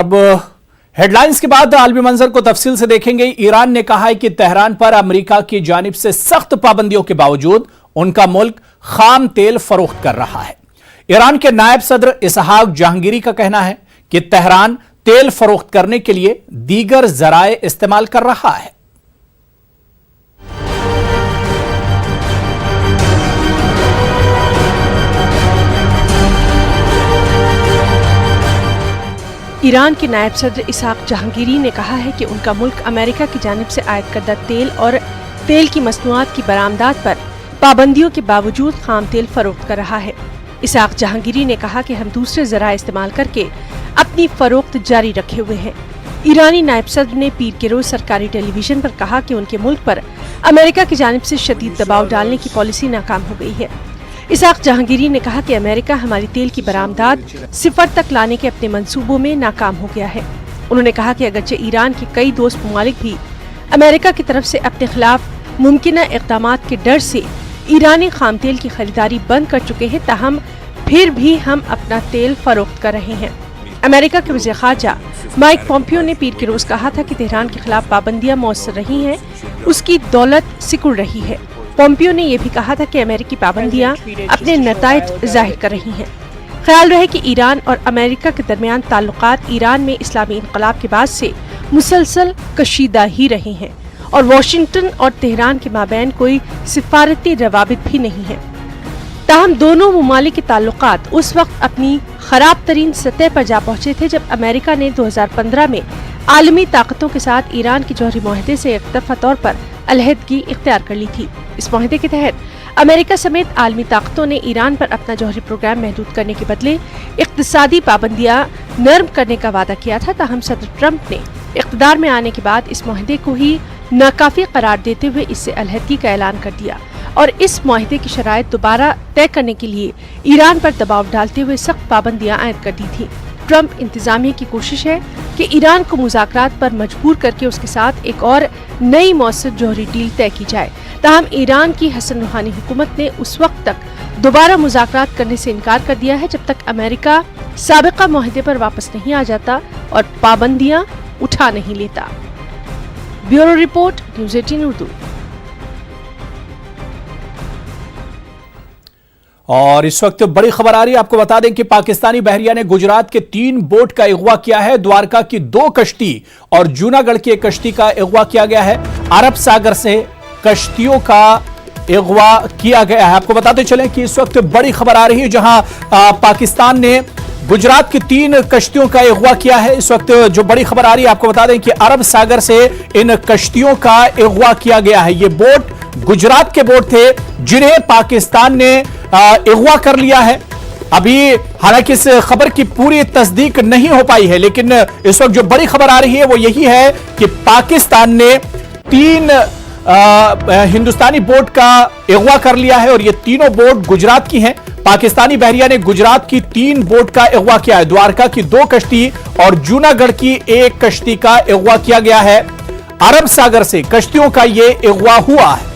अब हेडलाइंस के बाद आलमी मंजर को तफसील से देखेंगे। ईरान ने कहा है कि तेहरान पर अमेरिका की जानिब से सख्त पाबंदियों के बावजूद उनका मुल्क खाम तेल फरोख्त कर रहा है। ईरान के नायब सदर इसहाक जहांगीरी का कहना है कि तेहरान तेल फरोख्त करने के लिए दीगर जराए इस्तेमाल कर रहा है। ईरान के नायब सदर इसहाक जहांगीरी ने कहा है कि उनका मुल्क अमेरिका की जानिब से आयत करदा तेल और तेल की मसनूआत की बरामदात पर पाबंदियों के बावजूद खाम तेल फरोख्त कर रहा है। इसहाक जहांगीरी ने कहा कि हम दूसरे जराए इस्तेमाल करके अपनी फरोख्त जारी रखे हुए हैं। ईरानी नायब सदर ने पीर के रोज सरकारी टेलीविजन पर कहा कि उनके मुल्क पर अमेरिका की जानिब से शदीद दबाव डालने की पॉलिसी नाकाम हो गई है। इसहाक जहांगीरी ने कहा कि अमेरिका हमारी तेल की बरामदात सिफर तक लाने के अपने मंसूबों में नाकाम हो गया है। उन्होंने कहा कि अगरचे ईरान के कई दोस्त ममालिक भी अमेरिका की तरफ से अपने खिलाफ मुमकिना इक़दामात के डर से ईरानी खाम तेल की खरीदारी बंद कर चुके हैं, ताहम फिर भी हम अपना तेल फरोख्त कर रहे हैं। अमेरिका के वज़ीर ख़ारजा माइक पॉम्पियो ने पीर के रोज कहा था कि तेहरान के खिलाफ पाबंदियां मौसर रही हैं, उसकी दौलत सिकुड़ रही है। पॉम्पियो ने यह भी कहा था कि अमेरिकी पाबंदियां अपने नताइज जाहिर कर रही हैं। ख्याल रहे कि ईरान और अमेरिका के दरमियान ताल्लुकात ईरान में इस्लामी इनकलाब के बाद से मुसलसल कशीदा ही रहे हैं और वाशिंगटन और तेहरान के माबैन कोई सिफारती रवाबित भी नहीं है। ताहम दोनों ममालिक के ताल्लुकात उस वक्त अपनी खराब तरीन सतह पर जा पहुंचे थे जब अमेरिका ने 2015 में आलमी ताकतों के साथ ईरान के जौहरी मुआहदे से एक तरफा तौर पर अलहदगी इख्तियार कर ली थी। इस मुआहदे के तहत अमेरिका समेत आलमी ताकतों ने ईरान पर अपना जौहरी प्रोग्राम महदूद करने के बदले इक्तिसादी पाबंदियां नर्म करने का वादा किया था। ताहम सदर ट्रंप ने इख्तिदार में आने के बाद इस मुआहदे को ही नाकाफी करार देते हुए इससे अलहदगी का ऐलान कर दिया और इस मुआहदे की शराइत दोबारा तय करने के लिए ईरान पर दबाव डालते हुए सख्त पाबंदियां आयद कर दी थी। ट्रंप इंतजामिया की कोशिश है कि ईरान को मुज़ाकरात पर मजबूर करके उसके साथ एक और नई मौसर जौहरी डील तय की जाए। ताहम ईरान की हसन रूहानी हुकूमत ने उस वक्त तक दोबारा मुज़ाकरात करने से इनकार कर दिया है जब तक अमेरिका साबिका मुआहदे पर वापस नहीं आ जाता और पाबंदियां उठा नहीं लेता। Bureau report, news 18 Urdu. और इस वक्त बड़ी खबर आ रही है, आपको बता दें कि पाकिस्तानी बहरिया ने गुजरात के 3 बोट का अगवा किया है। द्वारका की 2 कश्ती और जूनागढ़ की 1 कश्ती का अगवा किया गया है। अरब सागर से कश्तियों का अगवा किया गया है। आपको बताते चलें कि इस वक्त बड़ी खबर आ रही है, जहां पाकिस्तान ने गुजरात की 3 कश्तियों का अगवा किया है। इस वक्त जो बड़ी खबर आ रही है, आपको बता दें कि अरब सागर से इन कश्तियों का अगवा किया गया है। ये बोट गुजरात के बोट थे जिन्हें पाकिस्तान ने अगवा कर लिया है। अभी हालांकि इस खबर की पूरी तस्दीक नहीं हो पाई है, लेकिन इस वक्त जो बड़ी खबर आ रही है वो यही है कि पाकिस्तान ने 3 हिंदुस्तानी बोट का अगवा कर लिया है और ये तीनों बोट गुजरात की हैं। पाकिस्तानी बहरिया ने गुजरात की 3 बोट का अगवा किया है। द्वारका की 2 कश्ती और जूनागढ़ की 1 कश्ती का अगवा किया गया है। अरब सागर से कश्तियों का ये अगवा हुआ है।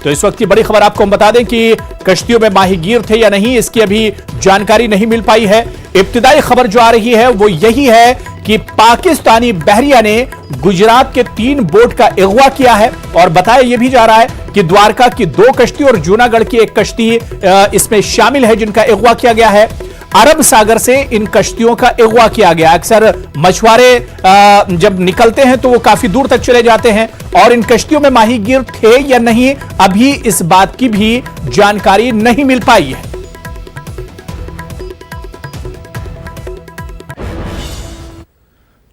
तो इस वक्त की बड़ी खबर आपको हम बता दें कि कश्तियों में माहीगीर थे या नहीं, इसकी अभी जानकारी नहीं मिल पाई है। इब्तिदाई खबर जो आ रही है वो यही है कि पाकिस्तानी बहरिया ने गुजरात के 3 बोट का अगवा किया है और बताया यह भी जा रहा है कि द्वारका की 2 कश्ती और जूनागढ़ की 1 कश्ती इसमें शामिल है जिनका अगवा किया गया है। अरब सागर से इन कश्तियों का अगवा किया गया। अक्सर मछुआरे जब निकलते हैं तो वो काफी दूर तक चले जाते हैं और इन कश्तियों में माहीगीर थे या नहीं, अभी इस बात की भी जानकारी नहीं मिल पाई है।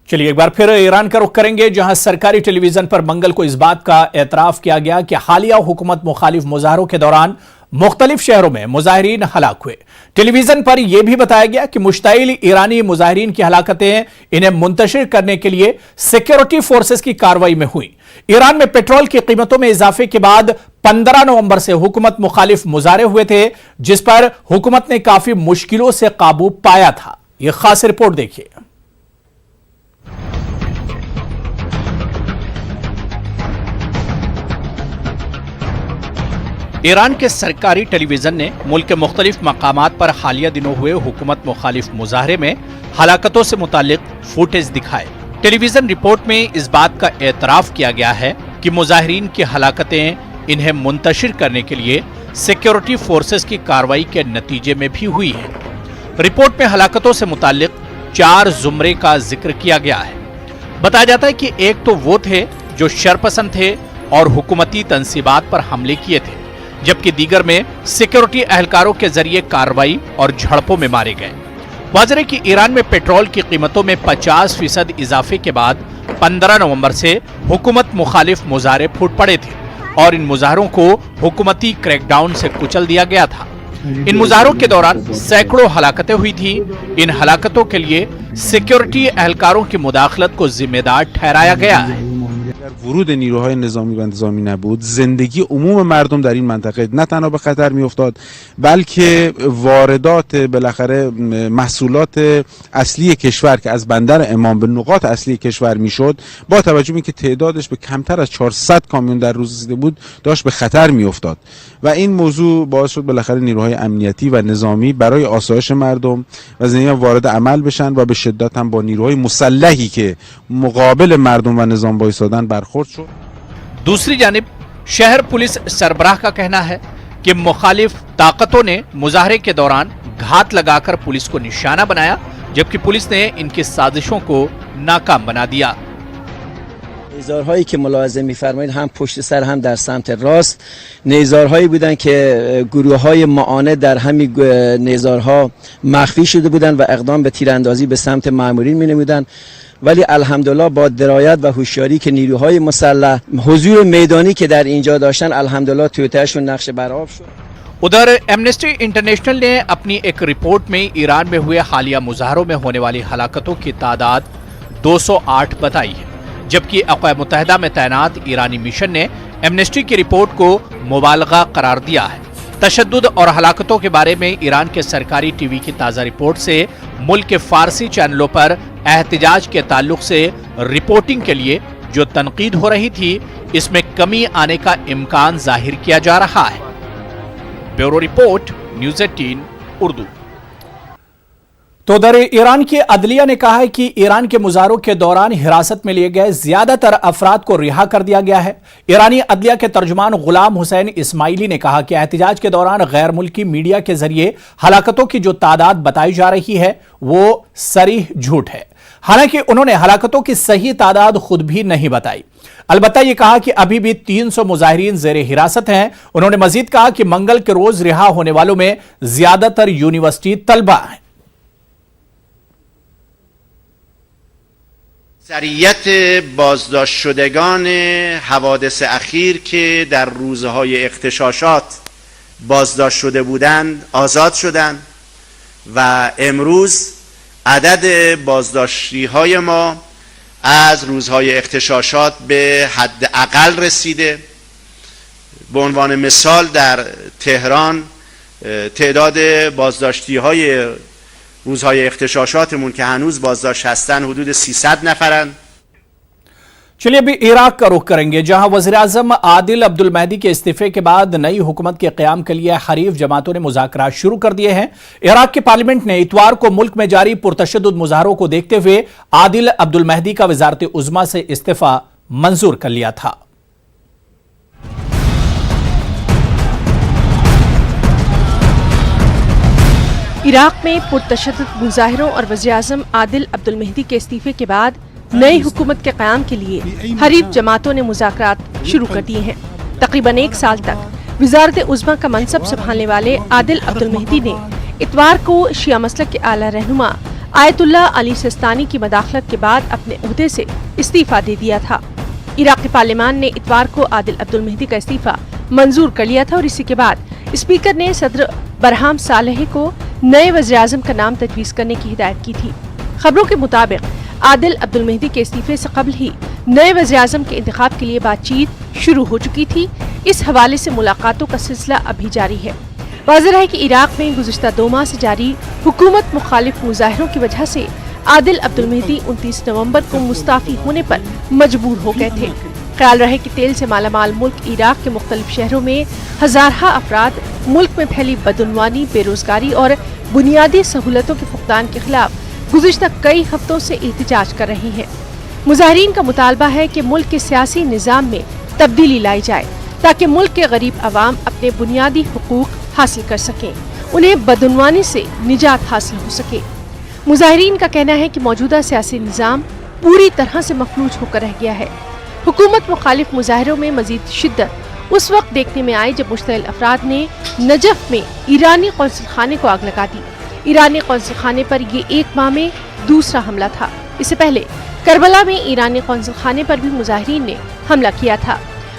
चलिए एक बार फिर ईरान का रुख करेंगे, जहां सरकारी टेलीविजन पर मंगल को इस बात का एतराफ किया गया कि हालिया हुकूमत मुखालिफ मुजाहरों के दौरान मुख्तलिफ शहरों में मुजाहिरीन हलाक हुए। टेलीविजन पर यह भी बताया गया कि मुश्ताइल ईरानी मुजाहिरीन की हलाकतें इन्हें मुंतशिर करने के लिए सिक्योरिटी फोर्सेस की कार्रवाई में हुई। ईरान में पेट्रोल की कीमतों में इजाफे के बाद 15 नवंबर से हुकूमत मुखालिफ मुजाहरे हुए थे, जिस पर हुकूमत ने काफी मुश्किलों से काबू पाया था। यह खास रिपोर्ट देखिए। ईरान के सरकारी टेलीविजन ने मुल्क के मुख्तलिफ मकामात पर हालिया दिनों हुए हुकूमत मुखालिफ मुजाहरे में हलाकतों से मुतालिक फुटेज दिखाए। टेलीविजन रिपोर्ट में इस बात का एतराफ किया गया है कि मुजाहिरीन की हलाकतें इन्हें मुंतशिर करने के लिए सिक्योरिटी फोर्सेस की कार्रवाई के नतीजे में भी हुई है। रिपोर्ट में हलाकतों से मुतालिक 4 जुमरे का जिक्र किया गया है। बताया जाता है कि एक तो वो थे जो शरपसंद थे और हुकूमती तंसीबात पर हमले किए थे, जबकि दीगर में सिक्योरिटी एहलकारों के जरिए कार्रवाई और झड़पों में मारे गए। वाज़ेह है कि ईरान में पेट्रोल की कीमतों में 50% इजाफे के बाद 15 नवंबर से हुकूमत मुखालिफ मुजाहरे फूट पड़े थे और इन मुजाहरों को हुकूमती क्रैकडाउन से कुचल दिया गया था। इन मुजाहरों के दौरान सैकड़ों हलाकतें हुई थी। इन हलाकतों के लिए सिक्योरिटी एहलकारों की मुदाखलत को जिम्मेदार ठहराया गया है। ورود نیروهای نظامی و انتظامی نبود، زندگی عموم مردم در این منطقه نه تنها به خطر میافتاد بلکه واردات بالاخره محصولات اصلی کشور که از بندر امام به نقاط اصلی کشور میشد، با توجه به اینکه تعدادش به کمتر از 400 کامیون در روز رسیده بود داشت به خطر میافتاد و این موضوع باعث شد بالاخره نیروهای امنیتی و نظامی برای آسایش مردم و زندگی وارد عمل بشن و به شدت هم با نیروهای مسلحی که مقابل مردم و نظام وایسادن برخورد شد. दूसरी जानिब शहर पुलिस सरबराह का कहना है कि मुखालिफ ताकतों ने मुजाहरे के दौरान घात लगाकर पुलिस को निशाना बनाया, जबकि पुलिस ने इनकी साजिशों को नाकाम बना दिया। نیزارهایی که ملاحظه می‌فرمایید هم پشت سر هم در سمت راست نیزارهایی بودن که گروه‌های معاند در همین نیزارها مخفی شده بودند و اقدام به تیراندازی به سمت مأمورین می‌نمودند، ولی الحمدلله با درایت و هوشیاری که نیروهای مسلح حضور میدانی که در اینجا داشتن الحمدلله توطئه‌شون نقش برآب شد. उधर एमनेस्टी इंटरनेशनल ने अपनी एक रिपोर्ट में ईरान में हुए हालिया मुजाहरों में होने वाली हलाकतों की तादाद 208 बताई है, जबकि अक़वाम मुत्तहिदा में तैनात ईरानी मिशन ने एमनेस्टी की रिपोर्ट को मुबालगा करार दिया है। तशद्दुद और हलाकतों के बारे में ईरान के सरकारी टीवी की ताज़ा रिपोर्ट से मुल्क के फारसी चैनलों पर एहतजाज के ताल्लुक से रिपोर्टिंग के लिए जो तनकीद हो रही थी, इसमें कमी आने का इम्कान जाहिर किया जा रहा है। Bureau report, news 18 Urdu. तो उधर ईरान की अदलिया ने कहा है कि ईरान के मुजाहरों के दौरान हिरासत में लिए गए ज्यादातर अफराद को रिहा कर दिया गया है। ईरानी अदलिया के तर्जुमान गुलाम हुसैन इस्माइली ने कहा कि एहतजाज के दौरान गैर मुल्की मीडिया के जरिए हलाकतों की जो तादाद बताई जा रही है वो सरीह झूठ है। हालांकि उन्होंने हलाकतों की सही तादाद खुद भी नहीं बताई। अलबत्ता ये कहा कि अभी भी 300 मुजाहिरीन जेर हिरासत हैं। उन्होंने मजीद कहा कि मंगल के रोज रिहा होने वालों में ज्यादातर यूनिवर्सिटी तलबा हैं। اکثریت بازداشت شدگان حوادث اخیر که در روزهای اغتشاشات بازداشت شده بودند آزاد شدند و امروز عدد بازداشتی های ما از روزهای اغتشاشات به حد اقل رسیده. به عنوان مثال در تهران تعداد بازداشتی های روزهای اغتشاشاتمون که هنوز بازداشت هستن حدود 300 نفرن. चलिए अभी इराक का रुख करेंगे, जहां वज़ीर-ए-आज़म आदिल अब्दुल महदी के इस्तीफे के बाद नई हुकूमत के क़याम के लिए हरीफ जमातों ने मुज़ाकरात शुरू कर दिए हैं। इराक की पार्लियामेंट ने इतवार को मुल्क में जारी पुरतशद्दुद मुज़ाहरों को देखते हुए आदिल अब्दुल महदी का वज़ारत उज़्मा से इस्तीफा मंजूर कर लिया था। इराक में पुरतशद्दुद मुजाहिरों और वज़ीर-ए-आज़म आदिल अब्दुल महदी के इस्तीफे के बाद नई हुकूमत के क़याम के लिए हरीफ जमातों ने मुज़ाकरात शुरू कर दिए हैं। तकरीबन 1 साल तक वज़ारत उज़्मा का मनसब संभालने वाले आदिल अब्दुल महदी ने इतवार को शिया मसलक के आला रहनुमा आयतुल्लाह अली सिस्तानी की मदाखलत के बाद अपने ओहदे से इस्तीफा दे दिया था। इराक़ी पार्लियामान ने इतवार को आदिल अब्दुल महदी का इस्तीफा मंजूर कर लिया था और इसी के बाद स्पीकर ने सदर बरहाम सालेह को नए वज़ीर-ए-आज़म का नाम तजवीज़ करने की हिदायत की थी। खबरों के मुताबिक आदिल अब्दुल महदी के इस्तीफे से कबल ही नए वज़ीर-ए-आज़म के इंतखाब के लिए बातचीत शुरू हो चुकी थी। इस हवाले से मुलाकातों का सिलसिला अभी जारी है। वाज़ेह है कि इराक में गुज़िश्ता 2 माह से जारी हुकूमत मुखालिफ मुज़ाहिरों की वजह से आदिल अब्दुल महदी 29 नवंबर को मुस्ताफ़ी होने पर मजबूर हो गए थे। خیال رہے کہ تیل سے مالا مال ملک عراق کے مختلف شہروں میں ہزارہ افراد ملک میں پھیلی بدعنوانی، بے روزگاری اور بنیادی سہولتوں کے فقدان کے خلاف گزشتہ کئی ہفتوں سے احتجاج کر رہی ہیں۔ مظاہرین کا مطالبہ ہے کہ ملک کے سیاسی نظام میں تبدیلی لائی جائے تاکہ ملک کے غریب عوام اپنے بنیادی حقوق حاصل کر سکیں، انہیں بدعنوانی سے نجات حاصل ہو سکے۔ مظاہرین کا کہنا ہے کہ موجودہ سیاسی نظام پوری طرح سے مفلوج ہو کر رہ گیا ہے۔ حکومت مخالف مظاہروں میں مزید شدت اس وقت دیکھنے میں آئی جب مشتعل افراد نے نجف میں ایرانی قونصل خانے کو آگ لگا دی۔ ایرانی قونصل خانے پر یہ ایک ماہ میں دوسرا حملہ تھا۔ اس سے پہلے کربلا میں ایرانی قونصل خانے پر بھی مظاہرین نے حملہ کیا تھا۔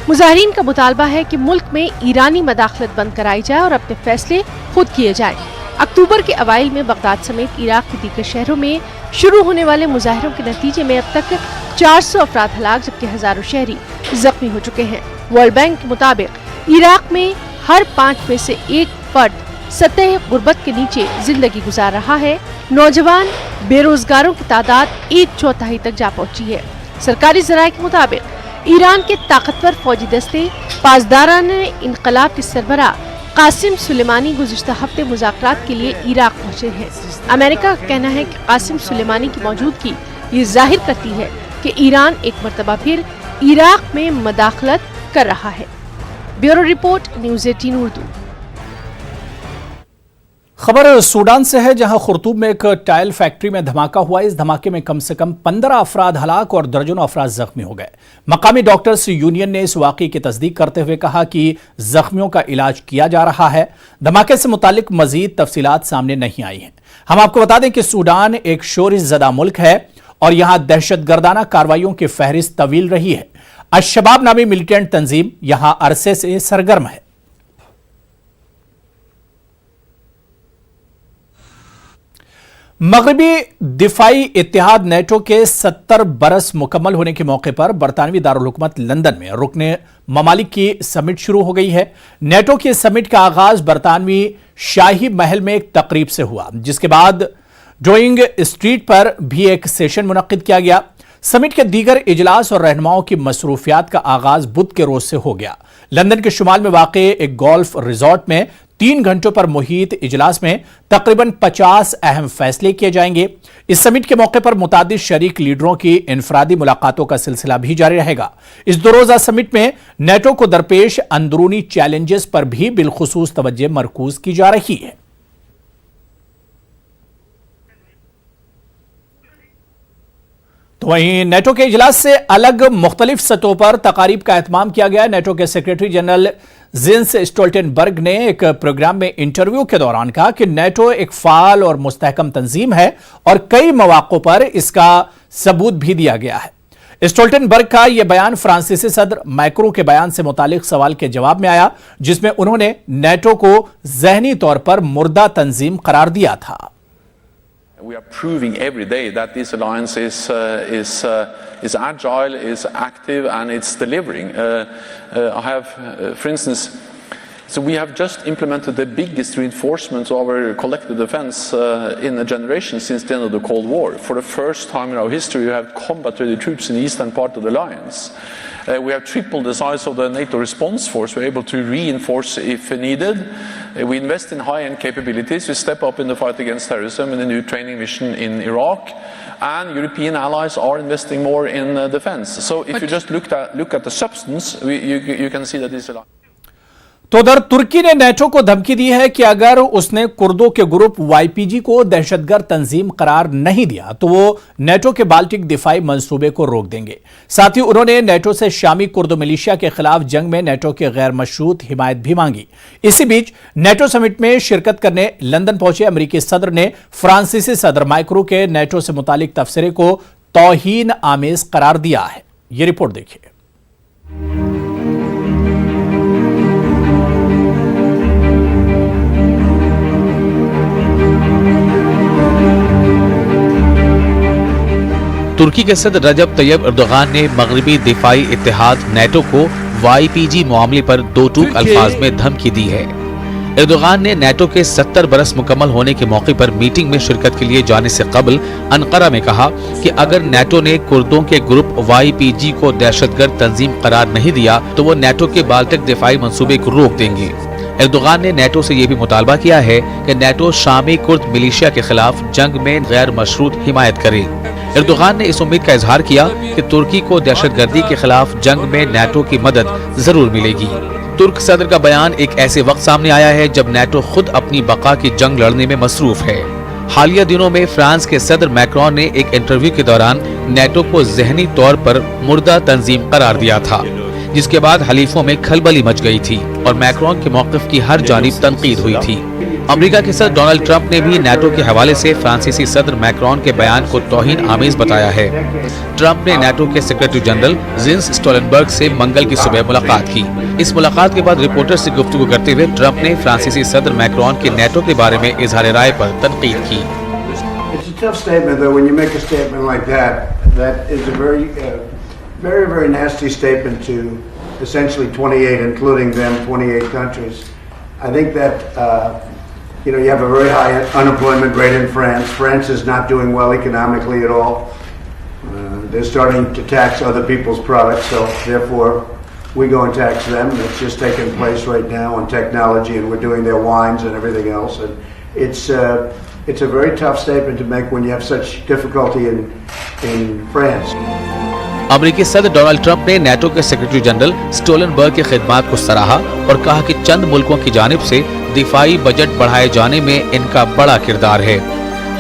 مظاہرین کا مطالبہ ہے کہ ملک میں ایرانی مداخلت بند کرائی جائے اور اپنے فیصلے خود کیے جائیں۔ اکتوبر کے اوائل میں بغداد سمیت عراق کے دیگر شہروں میں شروع ہونے والے مظاہروں کے نتیجے میں اب تک 400 افراد ہلاک جبکہ ہزاروں شہری زخمی ہو چکے ہیں۔ ورلڈ بینک کے مطابق عراق میں ہر 5 میں سے ایک فرد سطح غربت کے نیچے زندگی گزار رہا ہے۔ نوجوان بے روزگاروں کی تعداد 1/4 تک جا پہنچی ہے۔ سرکاری ذرائع کے مطابق ایران کے طاقتور فوجی دستے پاسداران انقلاب کے سربراہ قاسم سلیمانی گزشتہ ہفتے مذاکرات کے لیے عراق پہنچے ہیں۔ امریکہ کا کہنا ہے کہ قاسم سلیمانی کی موجودگی یہ ظاہر کرتی ہے کہ ایران ایک مرتبہ پھر عراق میں مداخلت کر رہا ہے۔ Bureau report, news 18 Urdu. خبر سوڈان سے ہے جہاں خرطوم میں ایک ٹائل فیکٹری میں دھماکہ ہوا۔ اس دھماکے میں کم سے کم 15 افراد ہلاک اور درجنوں افراد زخمی ہو گئے۔ مقامی ڈاکٹرز یونین نے اس واقعے کی تصدیق کرتے ہوئے کہا کہ زخمیوں کا علاج کیا جا رہا ہے۔ دھماکے سے متعلق مزید تفصیلات سامنے نہیں آئی ہیں۔ ہم آپ کو بتا دیں کہ سوڈان ایک شورش زدہ ملک ہے اور یہاں دہشت گردانہ کارروائیوں کی فہرست طویل رہی ہے۔ الشباب نامی ملیٹنٹ تنظیم یہاں عرصے سے سرگرم ہے۔ مغربی دفاعی اتحاد نیٹو کے 70 برس مکمل ہونے کے موقع پر برطانوی دارالحکومت لندن میں رکن ممالک کی سمٹ شروع ہو گئی ہے۔ نیٹو کی سمٹ کا آغاز برطانوی شاہی محل میں ایک تقریب سے ہوا، جس کے بعد ڈاؤننگ اسٹریٹ پر بھی ایک سیشن منعقد کیا گیا۔ سمٹ کے دیگر اجلاس اور رہنماؤں کی مصروفیات کا آغاز بدھ کے روز سے ہو گیا۔ لندن کے شمال میں واقع ایک گولف ریزورٹ میں 3 گھنٹوں پر محیط اجلاس میں تقریباً 50 اہم فیصلے کیے جائیں گے۔ اس سمٹ کے موقع پر متعدد شریک لیڈروں کی انفرادی ملاقاتوں کا سلسلہ بھی جاری رہے گا۔ اس 2 روزہ سمٹ میں نیٹو کو درپیش اندرونی چیلنجز پر بھی بالخصوص توجہ مرکوز کی جا رہی ہے۔ تو وہیں نیٹو کے اجلاس سے الگ مختلف سطحوں پر تقاریب کا اہتمام کیا گیا۔ نیٹو کے سیکریٹری جنرل زینس اسٹولٹنبرگ نے ایک پروگرام میں انٹرویو کے دوران کہا کہ نیٹو ایک فعال اور مستحکم تنظیم ہے اور کئی مواقعوں پر اس کا ثبوت بھی دیا گیا ہے۔ اسٹولٹنبرگ کا یہ بیان فرانسیسی صدر میکروں کے بیان سے متعلق سوال کے جواب میں آیا، جس میں انہوں نے نیٹو کو ذہنی طور پر مردہ تنظیم قرار دیا تھا۔ We are proving every day that this alliance is agile, is active, and it's delivering. I have, for instance, so we have just implemented the biggest reinforcement of our collective defense in a generation since the end of the Cold War. For the first time in our history, we have combat-ready troops in the eastern part of the alliance. We have tripled the size of the NATO response force. We're able to reinforce if needed. We invest in high-end capabilities. We step up in the fight against terrorism in the new training mission in Iraq. And European allies are investing more in defense. So if you just look at the substance, you can see that this alliance. تو ادھر ترکی نے NATO کو دھمکی دی ہے کہ اگر اس نے کردوں کے گروپ YPG کو دہشت گرد تنظیم قرار نہیں دیا تو وہ نیٹو کے بالٹک دفاعی منصوبے کو روک دیں گے۔ ساتھ ہی انہوں نے نیٹو سے شامی کرد ملیشیا کے خلاف جنگ میں نیٹو کے غیر مشروط حمایت بھی مانگی۔ اسی بیچ نیٹو سمٹ میں شرکت کرنے لندن پہنچے امریکی صدر نے فرانسیسی صدر مائکرو کے نیٹو سے متعلق تبصرے کو توہین آمیز قرار دیا ہے۔ یہ رپورٹ دیکھیے۔ ترکی کے صدر رجب طیب اردوغان نے مغربی دفاعی اتحاد نیٹو کو YPG معاملے پر 2 ٹوک الفاظ میں دھمکی دی ہے۔ एर्दोगान ने नेटो के 70 बरस मुकम्मल होने के मौके पर मीटिंग में शिरकत के लिए जाने से कबल अनकरा में कहा कि अगर नेटो ने कुर्दों के ग्रुप YPG को दहशतगर्द तंजीम करार नहीं दिया तो वो नेटो के बाल्टिक दिफाई मंसूबे को रोक देंगे। एर्दोगान ने नेटो से ये भी मुतालबा किया है कि नेटो शामी कुर्द मिलिशिया के खिलाफ जंग में गैर मशरूत हिमायत करे। एर्दोगान ने इस उम्मीद का इजहार किया कि तुर्की को दहशतगर्दी के खिलाफ जंग में नेटो की मदद जरूर मिलेगी। तुर्क सदर का बयान एक ऐसे वक्त सामने आया है जब नेटो खुद अपनी बका की जंग लड़ने में मसरूफ है। हालिया दिनों में फ्रांस के सदर मैक्रोन ने एक इंटरव्यू के दौरान नेटो को ज़हनी तौर पर मुर्दा तंजीम करार दिया था, जिसके बाद हलीफों में खलबली मच गई थी और मैक्रोन के मौक़िफ़ की हर जानिब तनकीद हुई थी। अमेरिका के सदर डोनाल्ड ट्रंप ने भी नेटो के हवाले से फ्रांसीसी सदर मैक्रोन के बयान को तौहीन आमेज बताया है। ट्रंप ने नेटो के सेक्रेटरी जनरल जिन्स स्टोलनबर्ग से मंगल की सुबह मुलाकात की। इस मुलाकात के बाद रिपोर्टर से गुफ्तगू करते हुए ट्रंप ने फ्रांसीसी सदर मैक्रोन के नेटो के बारे में इजहार राय पर तनकीद की। It's a tough statement, though, when you make a statement like that. That is a very nasty statement to essentially 28, including them, 28 countries. I think that, you have a very high unemployment rate in France. France is not doing well economically at all. They're starting to tax other people's products, so therefore we go and tax them. It's just taking place right now on technology, and we're doing their wines and everything else. And it's a very tough statement to make when you have such difficulty in France. अमेरिकी सदर Donald Trump ने NATO के secretary general Stoltenberg की खिदमात को सराहा और कहा कि चंद मुल्कों की जानिब से दिफाई बजट बढ़ाए जाने में इनका बड़ा किरदार है।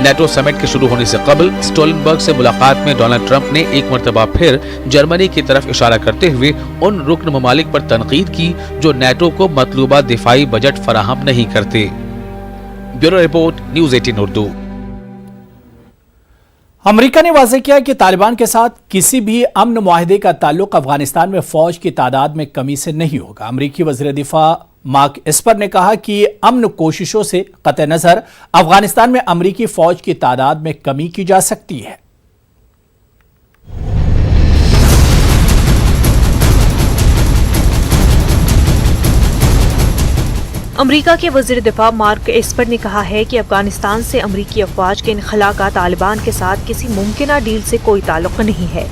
नेटो समिट के शुरू होने से कबल स्टोलनबर्ग से मुलाकात में डोनाल्ड ट्रंप ने एक मरतबा फिर जर्मनी की तरफ इशारा करते हुए उन रुकन ममालिक पर तनकीद की जो नेटो को मतलूबा दिफाई बजट फराहम नहीं करते। Bureau report, news 18 Urdu. America ने वाज़ेह किया कि तालिबान के साथ किसी भी अमन मुआहदे का ताल्लुक अफगानिस्तान में फौज की तादाद में कमी से नहीं होगा। अमेरिकी वज़ीर दिफा मार्क एस्पर ने कहा कि अमन कोशिशों से कतई नज़र अफगानिस्तान में अमेरिकी फौज की तादाद में कमी की जा सकती है। अमेरिका के वज़ीर दिफा मार्क एस्पर ने कहा है कि अफगानिस्तान से अमेरिकी अफवाज के इनखला का तालिबान के साथ किसी मुमकिना डील से कोई ताल्लुक नहीं है।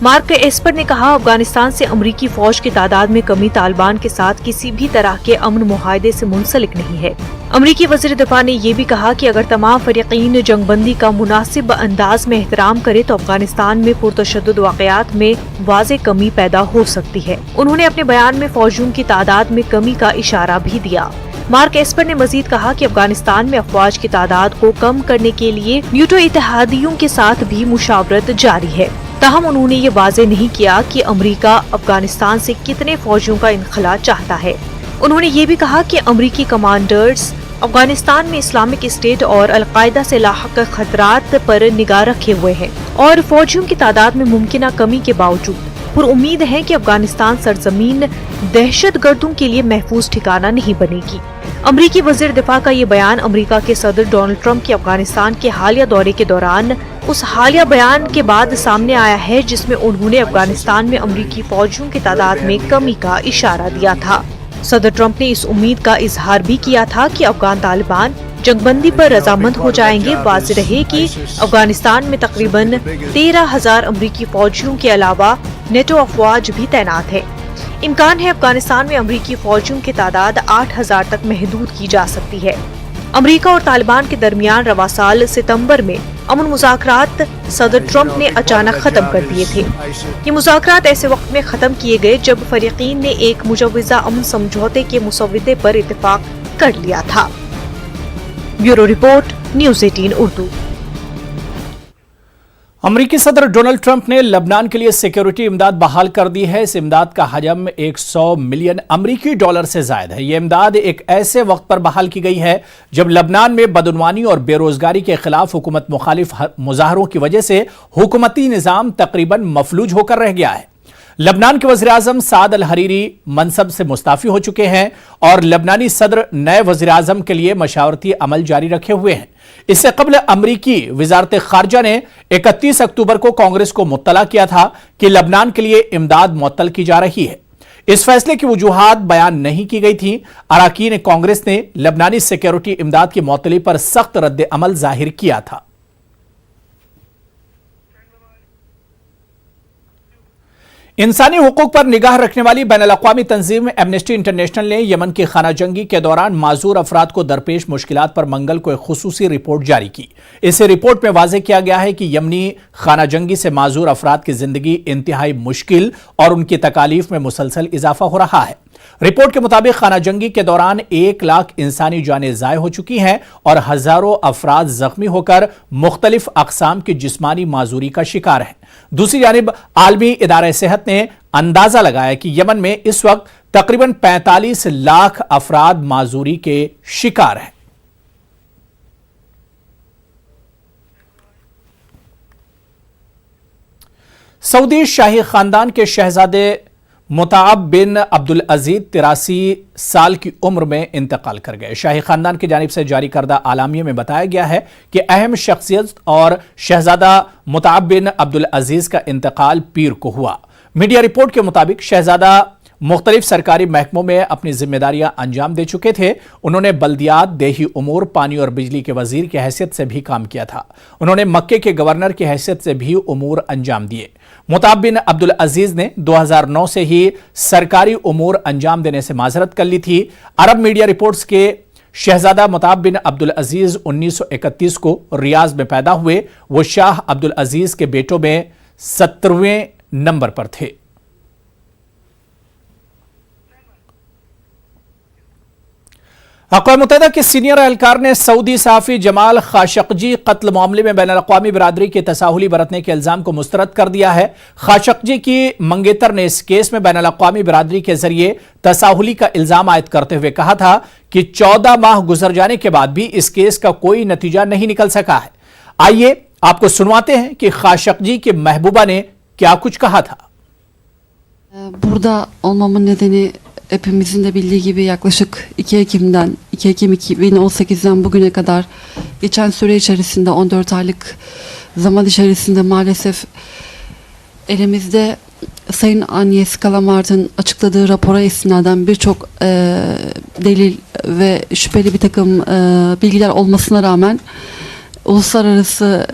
मार्क एस्पर ने कहा, अफगानिस्तान से अमेरिकी फौज की तादाद में कमी तालिबान के साथ किसी भी तरह के अमन मुआहदे से मुंसलिक नहीं है। अमेरिकी वज़ीर दिफा ने यह भी कहा कि अगर तमाम फरीकीन जंगबंदी का मुनासिब अंदाज में एहतराम करे तो अफगानिस्तान में पुरतशद्दुद वाक़यात में वाज़े कमी पैदा हो सकती है। उन्होंने अपने बयान में फौजियों की तादाद में कमी का इशारा भी दिया। मार्क एस्पर ने मजीद कहा कि अफगानिस्तान में अफवाज की तादाद को कम करने के लिए न्यूटो इत्तेहादियों के साथ भी मुशावरत जारी है। ताहम उन्होंने ये वाज़े नहीं किया कि अमेरिका अफगानिस्तान से कितने फौजियों का इनखला चाहता है। उन्होंने ये भी कहा कि अमेरिकी कमांडर्स अफगानिस्तान में इस्लामिक स्टेट और अलकायदा से लाहक खतरात पर निगाह रखे हुए हैं और फौजियों की तादाद में मुमकिना कमी के बावजूद पुरुम्मीद है कि अफगानिस्तान सरजमीन दहशतगर्दों के लिए महफूज ठिकाना नहीं बनेगी। अमेरिकी वज़ीर दिफा का ये बयान अमेरिका के सदर डोनाल्ड ट्रंप के अफगानिस्तान के हालिया दौरे के दौरान उस हालिया बयान के बाद सामने आया है जिसमें उन्होंने अफगानिस्तान में अमेरिकी फौजियों की तादाद में कमी का इशारा दिया था। सदर ट्रंप ने इस उम्मीद का इजहार भी किया था कि अफगान तालिबान जंगबंदी पर रजामंद हो जाएंगे। वाज़ेह रहे कि अफगानिस्तान में तकरीबन 13,000 अमेरिकी फौजियों के अलावा नेटो अफवाज भी तैनात है। इम्कान है अफगानिस्तान में अमेरिकी फौजियों की तादाद 8,000 तक महदूद की जा सकती है। अमेरिका और तालिबान के दरमियान रवा साल सितंबर में अमन मुज़ाकरात सदर ट्रंप ने अचानक खत्म कर दिए थे। ये मुज़ाकरात ऐसे वक्त में खत्म किए गए जब फरीकीन ने एक मुजव्वज़ा अमन समझौते के मुसव्वदे पर इत्तेफाक कर लिया था। Bureau report, news 18 Urdu. अमेरिकी सदर डोनाल्ड ट्रंप ने लबनान के लिए सिक्योरिटी इमदाद बहाल कर दी है। इस इमदाद का हजम 100 मिलियन अमेरिकी डॉलर से ज्यादा है। यह इमदाद एक ऐसे वक्त पर बहाल की गई है जब लबनान में बदउनवानी और बेरोजगारी के खिलाफ हुकूमत मुखालिफ मुजाहरों की वजह से हुकूमती निजाम तकरीबन मफलूज होकर रह गया है। लबनान के वज़ीर आज़म साद अल हरीरी मनसब से मुस्ताफी हो चुके हैं और लबनानी सदर नए वज़ीर आज़म के लिए मशावरती अमल जारी रखे हुए हैं। इससे कबल अमरीकी वज़ारत ख़ारजा ने 31 अक्टूबर को कांग्रेस को मुत्तला किया था कि लबनान के लिए इमदाद मुअत्तल की जा रही है। इस फैसले की वजूहात बयान नहीं की गई थी। अराकीन कांग्रेस ने लबनानी सिक्योरिटी इमदाद की मुअत्तली पर सख्त रद्द अमल जाहिर किया था। इंसानी हुकूक पर निगाह रखने वाली बैनुल-अक़वामी तंजीम एमनेस्टी इंटरनेशनल ने यमन की खाना जंगी के दौरान माजूर अफराद को दरपेश मुश्किलात पर मंगल को एक खुसूसी रिपोर्ट जारी की। इस रिपोर्ट में वाज़ेह किया गया है कि यमनी खाना जंगी से माजूर अफराद की जिंदगी इंतहाई मुश्किल और उनकी तकालीफ में मुसलसल इजाफा हो रहा है। रिपोर्ट के मुताबिक खाना जंगी के दौरान 1 लाख इंसानी जानें ज़ाय हो चुकी हैं और हजारों अफराद जख्मी होकर मुख्तलिफ अक़साम की जिस्मानी माजूरी का शिकार हैं। दूसरी जानिब आलमी इदारे सेहत ने अंदाजा लगाया कि यमन में इस वक्त तकरीबन 45 लाख अफराद माजूरी के शिकार हैं। सऊदी शाही खानदान के शहजादे मुताब बिन अब्दुल अजीज 83 साल की उम्र में इंतकाल कर गए। शाही खानदान की जानिब से जारी करदा आलामिया में बताया गया है कि अहम शख्सियत और शहजादा मुताब बिन अब्दुल अजीज का इंतकाल पीर को हुआ। मीडिया रिपोर्ट के मुताबिक शहजादा मुख्तलिफ सरकारी महकमों में अपनी जिम्मेदारियां अंजाम दे चुके थे। उन्होंने बल्दियात, देही उमूर, पानी और बिजली के वजीर की हैसियत से भी काम किया था। उन्होंने मक्के के गवर्नर की हैसियत से भी उमूर अंजाम दिए। मुताब बिन अब्दुल अजीज ने 2009 से ही सरकारी उमूर अंजाम देने से माजरत कर ली थी। अरब मीडिया रिपोर्ट्स के शहजादा मुताब बिन अब्दुल अजीज 1931 को रियाज में पैदा हुए। वो शाह अब्दुल अजीज के बेटों में 17वें नंबर पर थे। अक़वाम मुत्तहिदा के सीनियर एहलकार ने सऊदी सहाफ़ी जमाल खाशक़जी कत्ल मामले में बैनुल-अक़वामी बिरादरी के तसाहुली बरतने के इल्ज़ाम को मुस्तरद कर दिया है। खाशक़जी की मंगेतर ने इस केस में बैनुल-अक़वामी बिरादरी के जरिए तसाहुली का इल्ज़ाम आयद करते हुए कहा था कि 14 माह गुजर जाने के बाद भी इस केस का कोई नतीजा नहीं निकल सका है। आइए आपको सुनवाते हैं कि खाशक़जी के महबूबा ने क्या कुछ कहा था। Burada olmamın nedeni hepimizin de bildiği gibi yaklaşık 2 Ekim'den 2 Ekim 2018'den bugüne kadar geçen süre içerisinde 14 aylık zaman içerisinde maalesef elimizde Sayın Agnes Calamart'ın açıkladığı rapora istinaden birçok delil ve şüpheli bir takım bilgiler olmasına rağmen uluslararası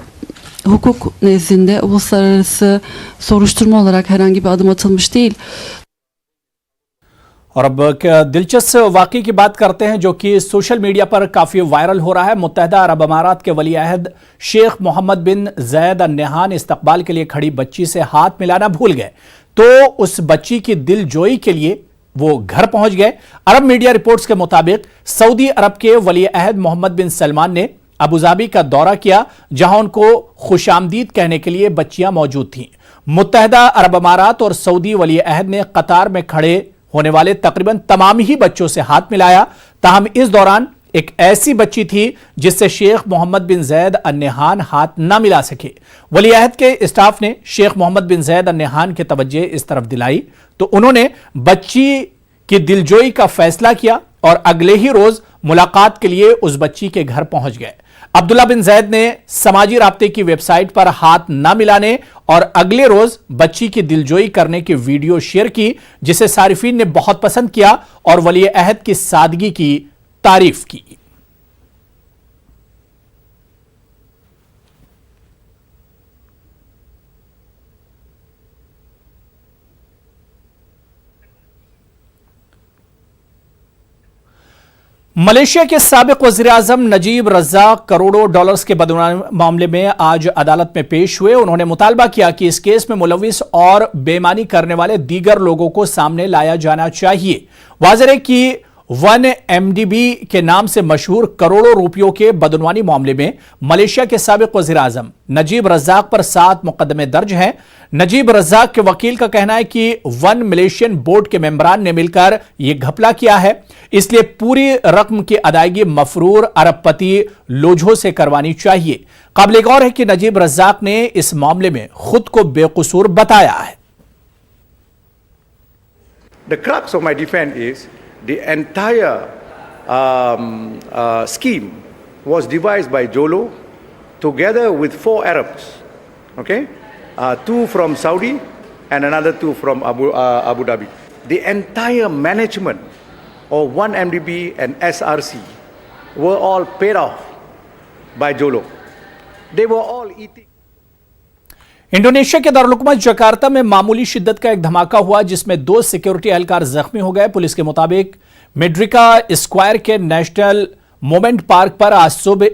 hukuk nezdinde uluslararası soruşturma olarak herhangi bir adım atılmış değil. और अब दिलचस्प वाकई की बात करते हैं जो कि सोशल मीडिया पर काफ़ी वायरल हो रहा है। मुत्तहिदा अरब अमारात के वली अहद शेख मोहम्मद बिन जैद अल नहान इस्तकबाल के लिए खड़ी बच्ची से हाथ मिलाना भूल गए तो उस बच्ची की दिल जोई के लिए वो घर पहुंच गए। अरब मीडिया रिपोर्ट्स के मुताबिक सऊदी अरब के वली अहद मोहम्मद बिन सलमान ने अबूधाबी का दौरा किया जहां उनको खुशामदीद कहने के लिए बच्चियां मौजूद थीं। मुत्तहिदा अरब अमारात और सऊदी वली अहद ने कतार में खड़े होने वाले तकरीबन तमाम ही बच्चों से हाथ मिलाया। ताहम इस दौरान एक ऐसी बच्ची थी जिससे शेख मोहम्मद बिन जैद अल नहान हाथ न मिला सके। वली अहद के स्टाफ ने शेख मोहम्मद बिन जैद अल नहान की तवज्जो इस तरफ दिलाई तो उन्होंने बच्ची की दिलजोई का फैसला किया और अगले ही रोज मुलाकात के लिए उस बच्ची के घर पहुंच गए। अब्दुल्ला बिन जैद ने समाजी राब्ते की वेबसाइट पर हाथ न मिलाने और अगले रोज बच्ची की दिलजोई करने की वीडियो शेयर की जिसे सारिफीन ने बहुत पसंद किया और वली अहद की सादगी की तारीफ की। मलेशिया के साबिक वज़ीर आज़म नजीब रज़ाक करोड़ों डॉलर्स के बदनामी मामले में आज अदालत में पेश हुए। उन्होंने मुतालबा किया कि इस केस में मुलविस और बेईमानी करने वाले दीगर लोगों को सामने लाया जाना चाहिए। वाज़ेह है कि 1MDB के नाम से मशहूर करोड़ों रुपयों के बदनवानी मामले में मलेशिया के साबिक वज़ीर आज़म नजीब रज़ाक पर 7 मुकदमे दर्ज हैं। नजीब रज़ाक के वकील का कहना है कि 1 मलेशियन बोर्ड के मेंबरान ने मिलकर यह घपला किया है, इसलिए पूरी रकम की अदायगी मफरूर अरबपति लोझो से करवानी चाहिए। काबिल गौर है कि नजीब रज़ाक ने इस मामले में खुद को बेकसूर बताया है। The crux of my defense is the entire scheme was devised by Jolo together with 4 Arabs, okay, 2 from Saudi and another 2 from Abu Dhabi. the entire management of 1MDB and SRC were all paid off by Jolo. They were all eating. Indonesia के दारुल-हुकूमत Jakarta में मामूली शिद्दत का एक धमाका हुआ जिसमें 2 security एहलकार जख्मी हो गए। पुलिस के मुताबिक मेड्रिका स्क्वायर के नेशनल मोमेंट पार्क पर आज सुबह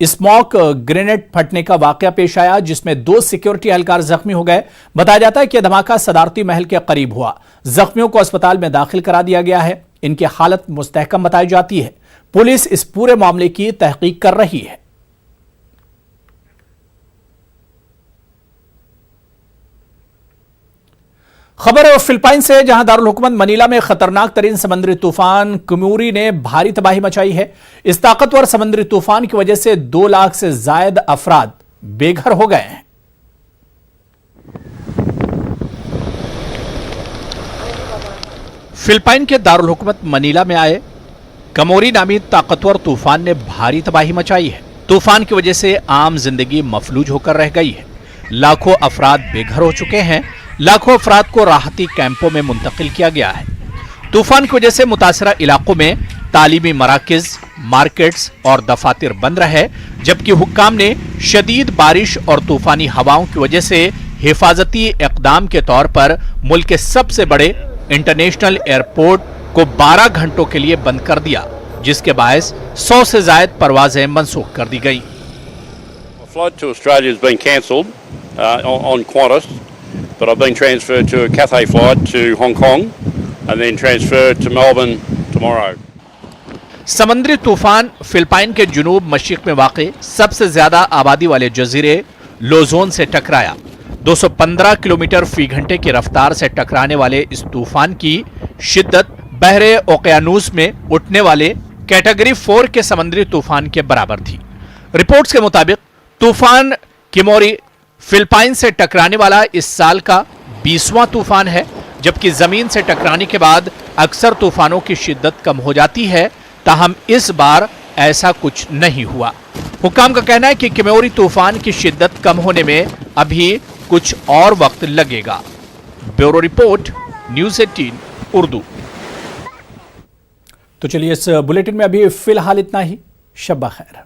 स्मोक ग्रेनेड फटने का वाकया पेश आया जिसमें 2 सिक्योरिटी एहलकार जख्मी हो गए। बताया जाता है कि यह धमाका सदारती महल के करीब हुआ। जख्मियों को अस्पताल में दाखिल करा दिया गया है। इनकी हालत मुस्तहकम बताई जाती है। पुलिस इस पूरे मामले की तहकीक कर रही है। खबर फिलिपाइन से, जहां दारुल हुकूमत मनीला में खतरनाक तरीन समुद्री तूफान कुमूरी ने भारी तबाही मचाई है। इस ताकतवर समुद्री तूफान की वजह से 2 लाख से ज्यादा अफराद बेघर हो गए हैं। फिलिपाइन के दारुल हुकूमत मनीला में आए कमोरी नामी ताकतवर तूफान ने भारी तबाही मचाई है। तूफान की वजह से आम जिंदगी मफलूज होकर रह गई है। लाखों अफराद बेघर हो चुके हैं। लाखों अफराद को राहती कैंपों में मुंतकिल किया गया है। तूफान की वजह से मुतासरा इलाकों में तालीमी मराकिज, मार्केट्स और दफातर बंद रहे, जबकि हुक्काम ने शदीद बारिश और तूफानी हवाओं की वजह से हिफाजती इक़दाम के तौर पर मुल्क के सबसे बड़े इंटरनेशनल एयरपोर्ट को 12 घंटों के लिए बंद कर दिया, जिसके बायस 100 से ज्यादा परवाजें मनसूख कर दी गई। Flight to Australia has been cancelled on Qantas, but I've been transferred to a Cathay flight to Hong Kong and then transferred to Melbourne tomorrow. समुद्री तूफान फिलिपाइन के जुनूब मशरिक में वाक़े सबसे ज्यादा आबादी वाले जजीरे लोजोन से टकराया। 215 किलोमीटर फी घंटे की रफ्तार से टकराने वाले इस तूफान की शिद्दत बहरे ओकियानूस में उठने वाले कैटेगरी 4 के समुद्री तूफान के बराबर थी। रिपोर्ट्स के मुताबिक तूफान किमोरी फिलिपाइन से टकराने वाला इस साल का 20वां तूफान है, जबकि जमीन से टकराने के बाद अक्सर तूफानों की शिद्दत कम हो जाती है, ताहम इस बार ऐसा कुछ नहीं हुआ। हुक्काम का कहना है कि किमोरी तूफान की शिद्दत कम होने में अभी कुछ और वक्त लगेगा। Bureau report, news 18 Urdu. तो चलिए, इस बुलेटिन में अभी फिलहाल इतना ही। शब्बा खैर।